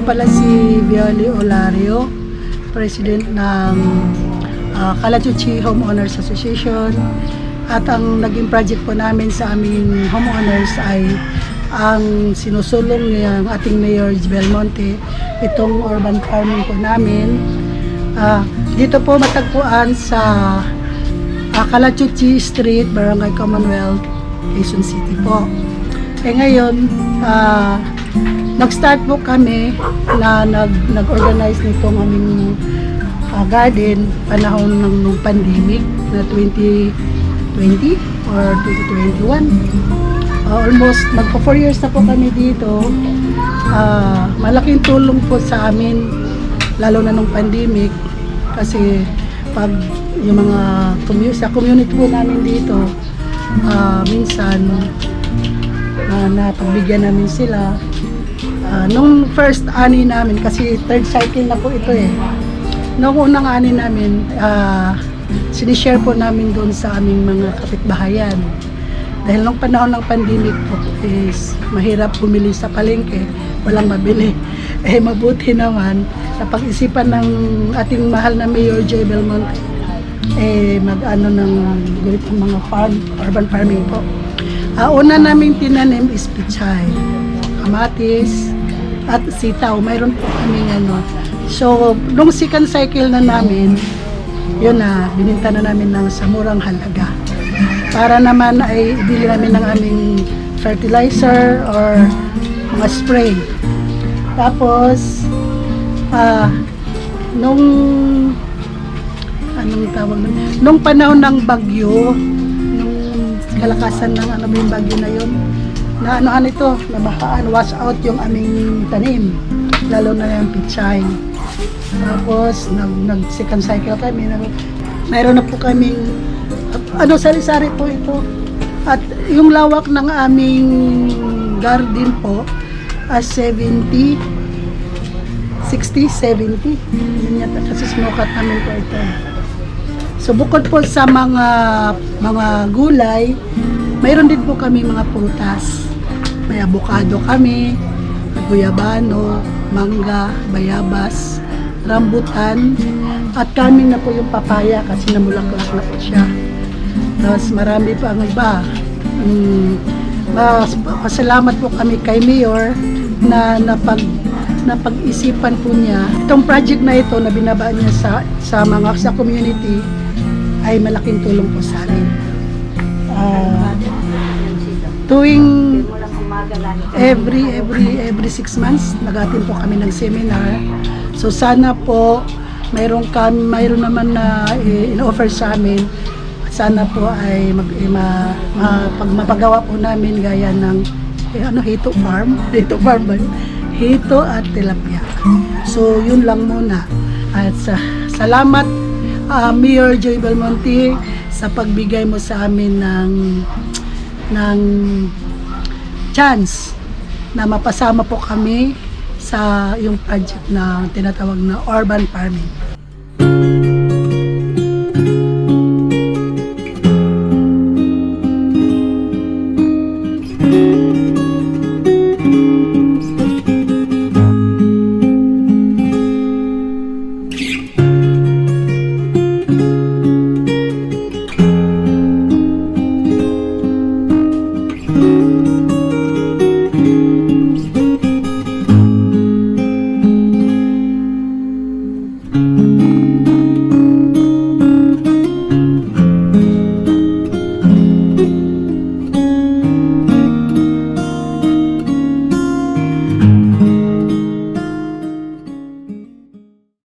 pala si Violi Olario, President ng Calachuchi Homeowners Association. At ang naging project po namin sa aming homeowners ay ang sinusulong ng ating Mayor Belmonte, itong urban farming po namin. Dito po matagpuan sa Calachuchi Street, Barangay Commonwealth, Quezon City po. Ngayon, nag-start po kami na nag-organize nitong aming garden panahon ng pandemic na 2020 or 2021. Almost magpo 4 years na po kami dito. Malaking tulong po sa amin, lalo na nung pandemic, kasi pag yung mga sa community po namin dito, minsan napagbigyan namin sila. Nung first ani namin, kasi third cycle na po ito nung unang ani namin, sinishare po namin doon sa aming mga kapitbahayan. Dahil nung panahon ng pandemic po is mahirap bumili sa palengke, walang mabili. Mabuti naman sa pag-isipan ng ating mahal na Mayor Joy Belmonte, mag-ano ng ganitong mga urban farming po. Una naming tinanim is pichay, kamatis, at sitaw. Mayroon po kaming So, nung second cycle na namin, yun na, bininta na namin ng sa murang halaga. Para naman ay ibili namin ng aming fertilizer or mga spray. Tapos, nung panahon ng bagyo, nung kalakasan ng yung bagyo na yun, wash out yung aming tanim, lalo na yung pichay. Tapos nag-second cycle kami, mayroon na po kaming sari-sari po ito. At yung lawak ng aming garden po, 60, 70. Yun yata, kasi smokat namin po ito. So bukod po sa mga gulay, mayroon din po kami mga prutas. May avocado kami, guyabano, mangga, bayabas, rambutan, at kami na po yung papaya kasi namulaklak na po siya. Tapos marami pa ang iba. Pasalamat po kami kay Mayor na napag-isipan po niya. Itong project na ito na binabaan niya sa community ay malaking tulong po sa amin. Tuwing every 6 months nag-attend po kami ng seminar. So sana po mayroon naman na in-offer sa amin. Sana po ay mapagawa po namin gaya ng Hito Farm ba yun? Hito at tilapia. So yun lang muna. At salamat Mayor Joy Belmonte sa pagbigay mo sa amin ng chance na mapasama po kami sa yung project na tinatawag na urban farming.